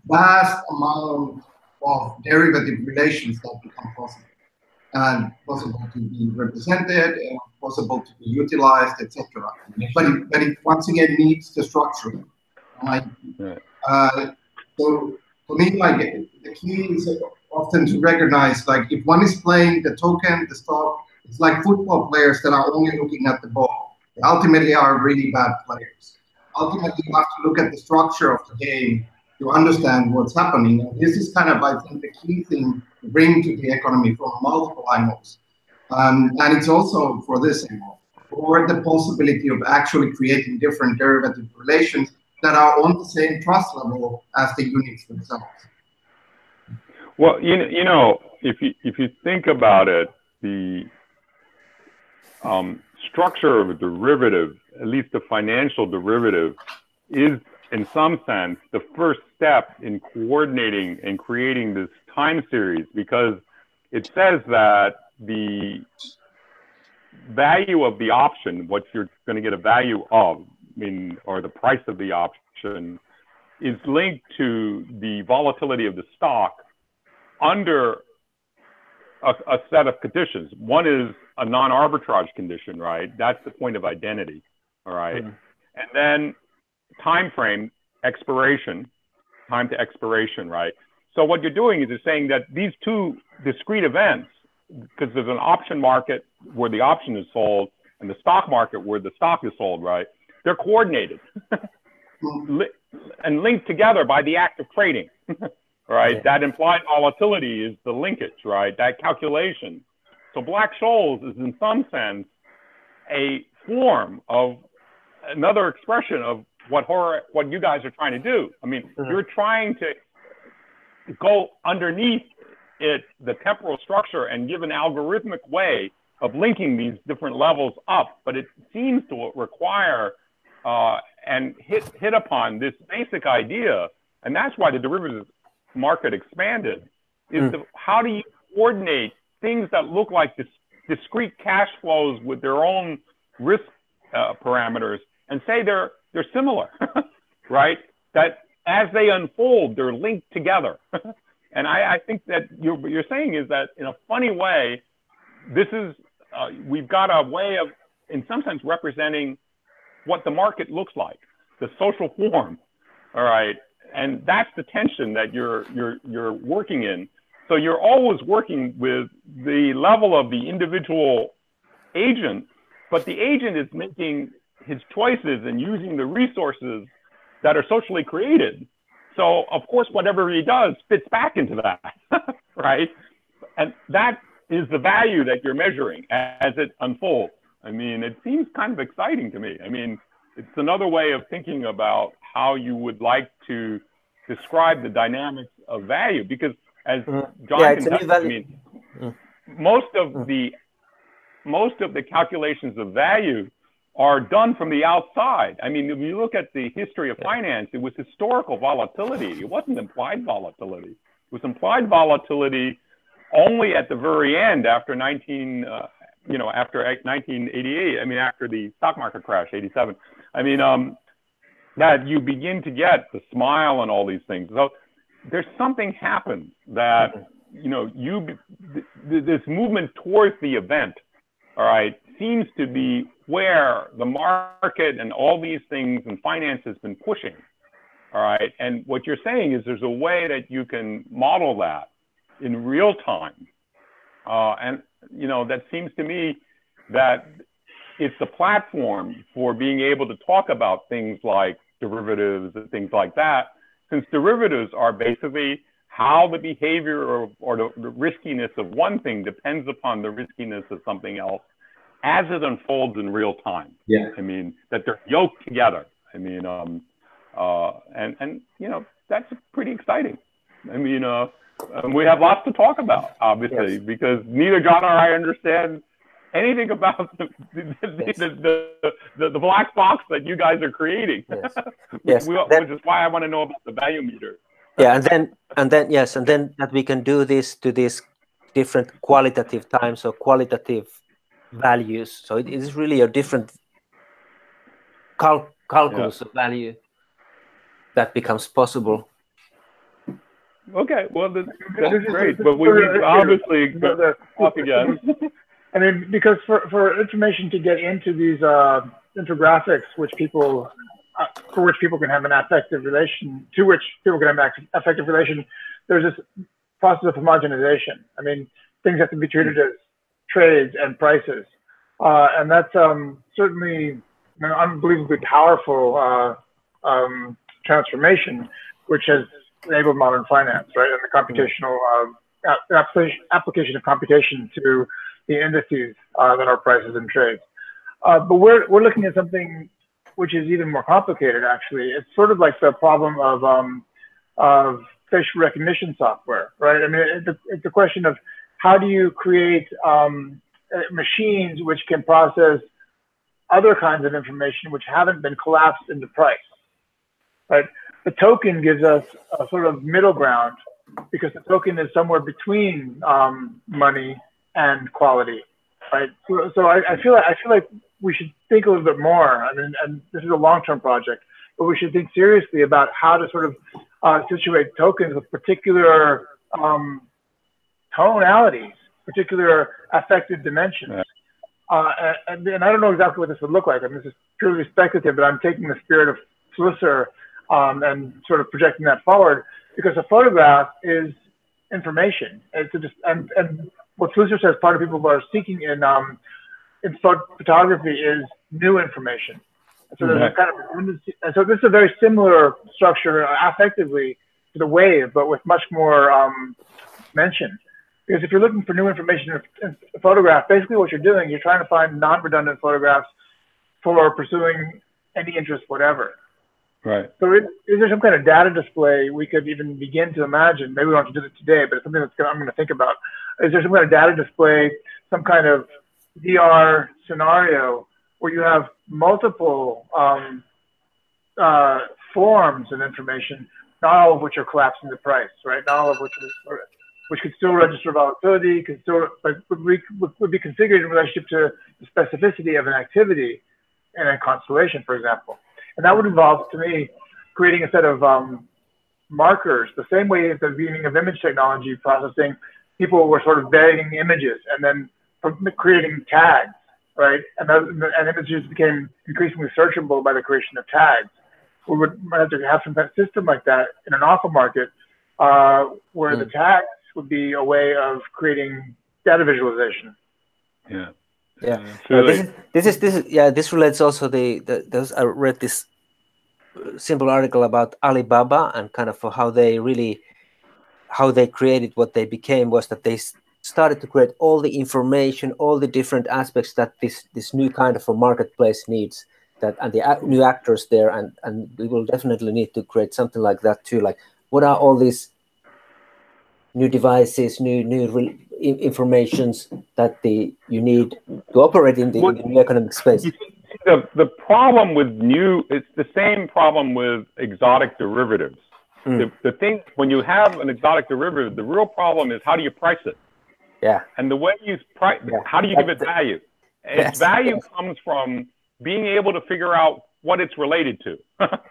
vast amount of derivative relations that become possible. and possible to be represented, and possible to be utilized, etc. But it once again needs the structure. Like, so for me, like the key is often to recognize, like if one is playing the token, the stock, it's like football players that are only looking at the ball. They ultimately are really bad players. Ultimately, you have to look at the structure of the game to understand what's happening. And this is kind of, I think, the key thing to bring to the economy from multiple angles. And it's also for this angle, or the possibility of actually creating different derivative relations that are on the same trust level as the units themselves. Well, you know, if you think about it, the structure of a derivative, at least a financial derivative, is in some sense the first step in coordinating and creating this time series, because it says that the value of the option, what you're going to get a value of, I mean, or the price of the option, is linked to the volatility of the stock under a set of conditions. One is a non-arbitrage condition, right? That's the point of identity, all right? And then time frame, expiration, time to expiration, right? So what you're doing is you're saying that these two discrete events, because there's an option market where the option is sold and the stock market where the stock is sold, right? They're coordinated and linked together by the act of trading, right? That implied volatility is the linkage, right? That calculation. So Black-Scholes is in some sense a form of another expression of what you guys are trying to do. I mean, you're trying to go underneath the temporal structure and give an algorithmic way of linking these different levels up, but it seems to require and hit upon this basic idea, and that's why the derivatives market expanded, is how do you coordinate things that look like discrete cash flows with their own risk parameters and say they're similar, right? That as they unfold, they're linked together. And I think that you're saying is that in a funny way, this is, we've got a way of, in some sense, representing what the market looks like, the social form, all right? And that's the tension that you're working in. So you're always working with the level of the individual agent, but the agent is making his choices and using the resources that are socially created. So of course, whatever he does fits back into that, right? And that is the value that you're measuring as it unfolds. I mean, it seems kind of exciting to me. I mean, it's another way of thinking about how you would like to describe the dynamics of value, because as John can tell, I mean, most of the calculations of value are done from the outside. I mean, if you look at the history of finance, it was historical volatility. It wasn't implied volatility. It was implied volatility only at the very end after 1988. I mean, after the stock market crash, 87. I mean, that you begin to get the smile and all these things. So there's something happened that, you know, this movement towards the event, all right, seems to be where the market and all these things and finance has been pushing, all right? And what you're saying is there's a way that you can model that in real time. And, you know, that seems to me that it's a platform for being able to talk about things like derivatives and things like that, since derivatives are basically how the behavior or the riskiness of one thing depends upon the riskiness of something else as it unfolds in real time. Yeah. I mean, that they're yoked together. I mean, and you know, that's pretty exciting. I mean, we have lots to talk about, obviously, because neither John or I understand anything about the black box that you guys are creating. Which is why I want to know about the value meter. Yeah, and then that we can do this to these different qualitative times or qualitative values. So it is really a different calculus of value that becomes possible. Okay, well, that's great. But we obviously talk again. I mean, because for information to get into these infographics, which people for which people can have an affective relation, to which people can have an affective relation, there's this process of homogenization. I mean, things have to be treated as trades and prices, and that's certainly an unbelievably powerful transformation, which has enabled modern finance, right? And the computational application of computation to the indices that are prices and trades. But we're looking at something which is even more complicated, actually. It's sort of like the problem of facial recognition software, right? I mean, it's a question of how do you create machines which can process other kinds of information which haven't been collapsed into price, right? The token gives us a sort of middle ground because the token is somewhere between money and quality, right? So I feel like we should think a little bit more. I mean, and this is a long-term project, but we should think seriously about how to sort of situate tokens with particular tonalities, particular affective dimensions. And I don't know exactly what this would look like. I mean, this is purely speculative, but I'm taking the spirit of Flusser and sort of projecting that forward, because a photograph is information. And what Flusser says, part of people are seeking in photography is new information. So there's a kind of, and so this is a very similar structure affectively to the wave, but with much more mention. Because if you're looking for new information in a photograph, basically what you're doing, you're trying to find non-redundant photographs for pursuing any interest, whatever. Right. So is there some kind of data display we could even begin to imagine? Maybe we don't have to do it today, but it's something I'm going to think about. Is there some kind of data display, some kind of VR scenario where you have multiple forms of information, not all of which are collapsed into price, right? Not all of which could still register volatility, could still would be configured in relationship to the specificity of an activity in a constellation, for example. And that would involve, to me, creating a set of markers, the same way as the beginning of image technology processing, people were sort of varying images and then creating tags, right? And images became increasingly searchable by the creation of tags. We would have to have some kind of system like that in an alpha market where the tags would be a way of creating data visualization. Yeah. Yeah. Really, This relates also I read this simple article about Alibaba and kind of how they created what they became was that they started to create all the information, all the different aspects that this new kind of a marketplace needs, and the new actors there, and we will definitely need to create something like that too. Like, what are all these new devices, new informations that you need to operate in the new economic space? The problem with it's the same problem with exotic derivatives. The thing, when you have an exotic derivative, the real problem is how do you price it? Yeah. And the way you price, how do you give it value? Its value comes from being able to figure out what it's related to,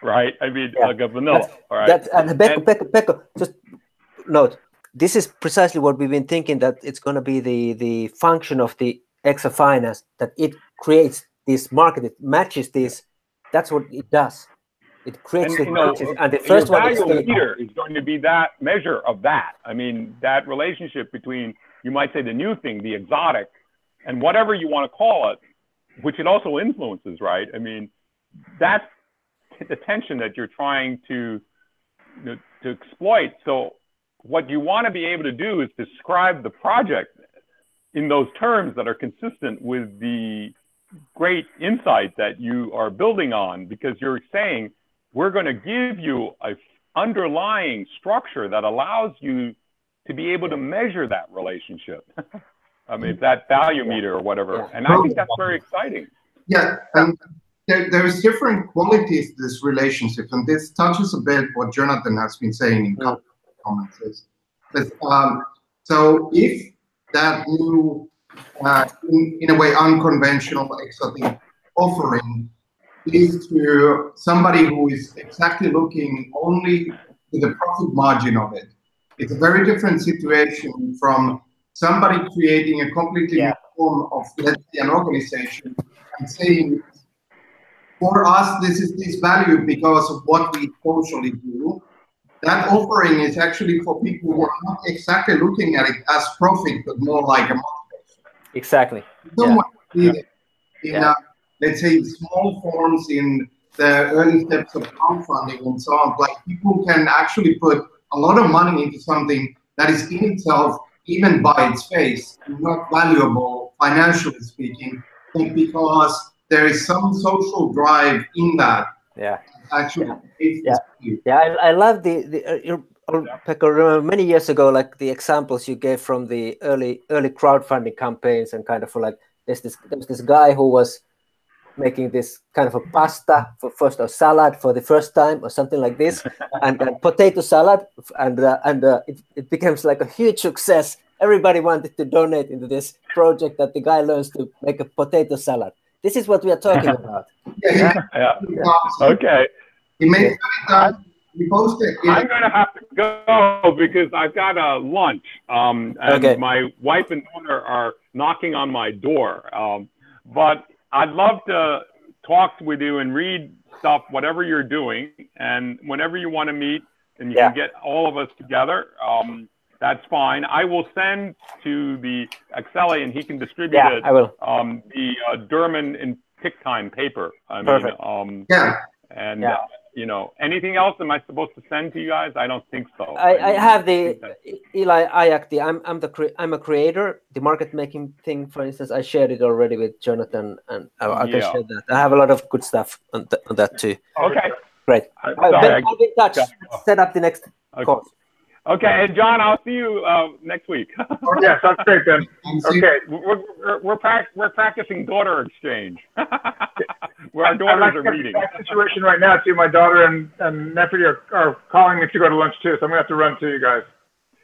right? I mean, like a vanilla, all right? Pekka, just note, this is precisely what we've been thinking, that it's going to be the function of the exafinance, that it creates this market, it matches this. That's what it does. It creates the matches, and the first one is value meter is going to be that measure of that. I mean, that relationship between, you might say, the new thing, the exotic, and whatever you want to call it, which it also influences, right? I mean, that's the tension that you're trying to exploit. So what you want to be able to do is describe the project in those terms that are consistent with the great insight that you are building on, because you're saying, we're going to give you an underlying structure that allows you to be able to measure that relationship. I mean, that value meter or whatever. And I think that's very exciting. Yeah, and there's different qualities to this relationship, and this touches a bit what Jonathan has been saying in comments. So if that new, in a way, unconventional, exotic offering is to somebody who is exactly looking only to the profit margin of it, It's a very different situation from somebody creating a completely new form of, let's say, an organization and saying, for us, this is this value because of what we socially do. That offering is actually for people who are not exactly looking at it as profit, but more like a motivation. Exactly. Someone in let's say, small forms in the early steps of crowdfunding and so on. Like, people can actually put a lot of money into something that is in itself, even by its face, not valuable financially speaking, but because there is some social drive in that. Actually, I love Pekka, remember many years ago, like the examples you gave from the early crowdfunding campaigns, and kind of like there's this guy who was making this kind of a pasta or salad for the first time or something like this, and potato salad, and it becomes like a huge success. Everybody wanted to donate into this project that the guy learns to make a potato salad. This is what we are talking about. Okay. He made we posted. I'm going to have to go because I've got a lunch, and my wife and daughter are knocking on my door. But I'd love to talk with you and read stuff, whatever you're doing, and whenever you want to meet and you can get all of us together, that's fine. I will send to the Axeli and he can distribute it. I will. The Durman in Tick Time paper. Perfect. You know, anything else am I supposed to send to you guys? I don't think so. I have the Eli Ayakti. I'm a creator. The market making thing, for instance, I shared it already with Jonathan, and I can share that. I have a lot of good stuff on that too. Okay. Great. I'll be in touch. Set up the next course. Okay, and John, I'll see you next week. Yes, that's great then. Okay, we're practicing daughter exchange, where our daughters are meeting. That situation right now too. My daughter and nephew are calling me to go to lunch too, so I'm gonna have to run to you guys.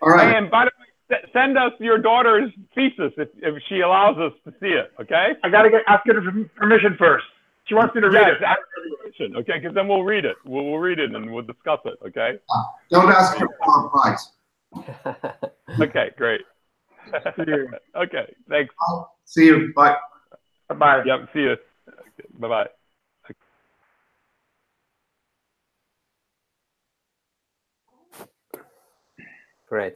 All right. And by the way, send us your daughter's thesis if she allows us to see it. Okay. I gotta ask her permission first. She wants me to read it. Okay, because then we'll read it. We'll read it and we'll discuss it. Okay. Don't ask her for a prize. Okay, great. Okay, thanks. See you. Bye. Bye. Yep. See you. Okay, bye. Great.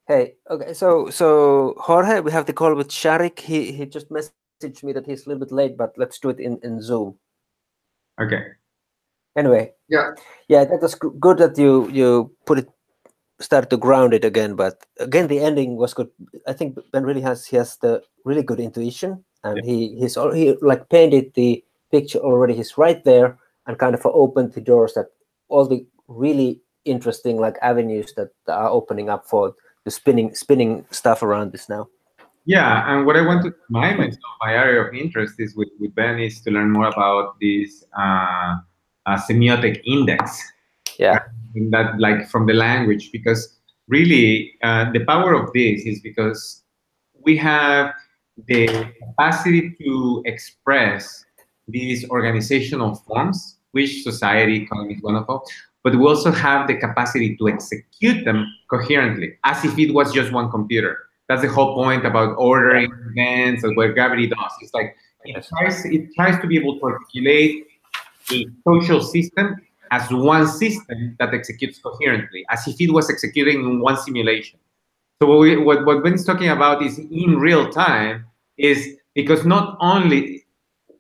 Hey, okay. So Jorge, we have the call with Sharik. He just messaged me that he's a little bit late, but let's do it in Zoom. Okay. Anyway. Yeah, that was good that you start to ground it again. But again, the ending was good. I think Ben really has the really good intuition, and he like painted the picture already. He's right there and kind of opened the doors that all the really interesting like avenues that are opening up for the spinning stuff around this now. Yeah, and what I want to remind myself, my area of interest is with Ben is to learn more about this semiotic index. Yeah. In that, like from the language, because really the power of this is because we have the capacity to express these organizational forms, which society, economy is one of them, but we also have the capacity to execute them coherently, as if it was just one computer. That's the whole point about ordering events and what gravity does. It's like it tries to be able to articulate a social system as one system that executes coherently, as if it was executing in one simulation. So what Ben's talking about is in real time, is because not only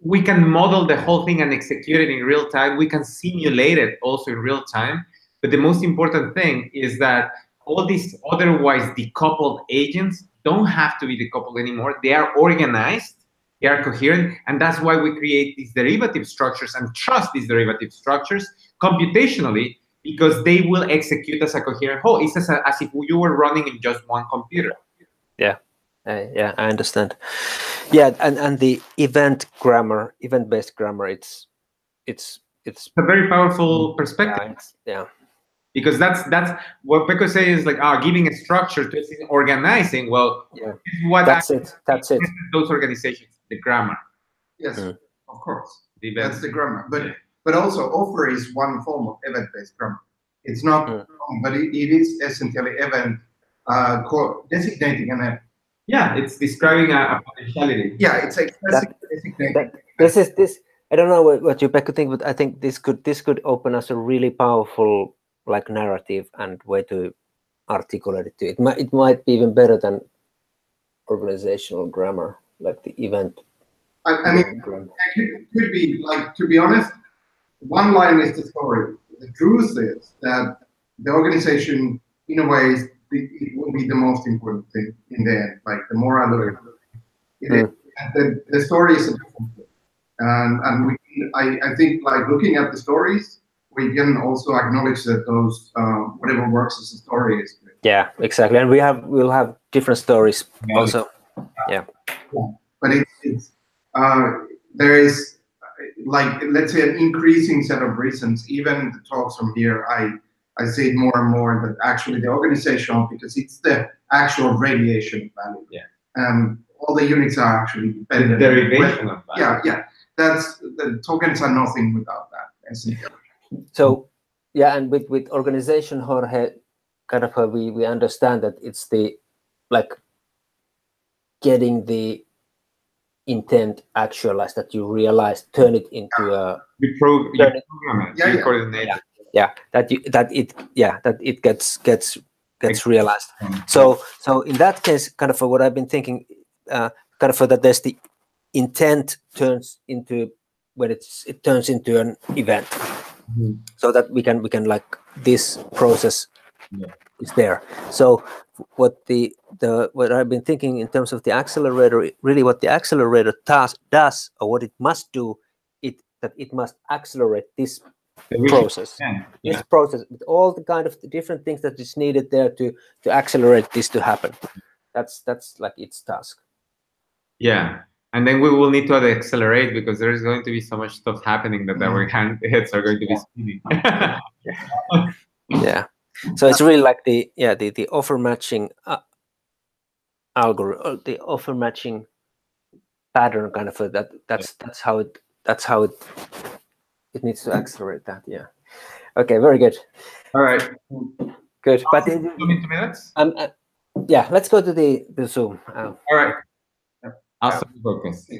we can model the whole thing and execute it in real time, we can simulate it also in real time. But the most important thing is that all these otherwise decoupled agents don't have to be decoupled anymore. They are organized, they are coherent, and that's why we create these derivative structures and trust these derivative structures computationally, because they will execute as a coherent whole. It's as if you were running in just one computer. Yeah, I understand. Yeah, and the event-based grammar, it's a very powerful perspective. Yeah. Because that's what Pekka says is like giving a structure to organizing. Well, that's it. Those organizations, the grammar. Yes, of course. That's the grammar. But also offer is one form of event-based grammar. It's not wrong, but it is essentially event designating an event. Yeah, it's describing a potentiality. Yeah, it's explicitly designating. This. I don't know what you Pekka think, but I think this could open us a really powerful like narrative and way to articulate it. It might be even better than organizational grammar, like the event. I mean, it could be like, to be honest, one line is the story. The truth is that the organization, in a way, it will be the most important thing in the end. Like the more I look at it, the story is a different thing. And I think like looking at the stories, we can also acknowledge that those whatever works as a story is good. Yeah, exactly. And we'll have different stories also. Yeah. But there is like, let's say, an increasing set of reasons. Even the talks from here, I see it more and more that actually the organizational, because it's the actual radiation value. Yeah. All the units are actually dependent. The derivation of value. Yeah. That's the tokens are nothing without that. So yeah, and with organization, Jorge, kind of we understand that it's the like getting the intent actualized, that you realize, turn it into a you program it, you coordinate it. Yeah, that it gets realized. So in that case, kind of what I've been thinking, kind of that there's the intent turns into when it turns into an event, so that we can like this process is there. So what what I've been thinking in terms of the accelerator, really what the accelerator task does, or what it must do, that it must accelerate this process. This process with all the kind of the different things that is needed there to accelerate this to happen. That's like its task. Yeah. And then we will need to accelerate because there is going to be so much stuff happening that our heads are going to be spinning. Yeah. So it's really like the offer matching algorithm, the offer matching pattern, kind of that's how it needs to accelerate that. Yeah. Okay. Very good. All right. Good. But 2 minutes. Yeah. Let's go to the Zoom. All right. I'll start the focus.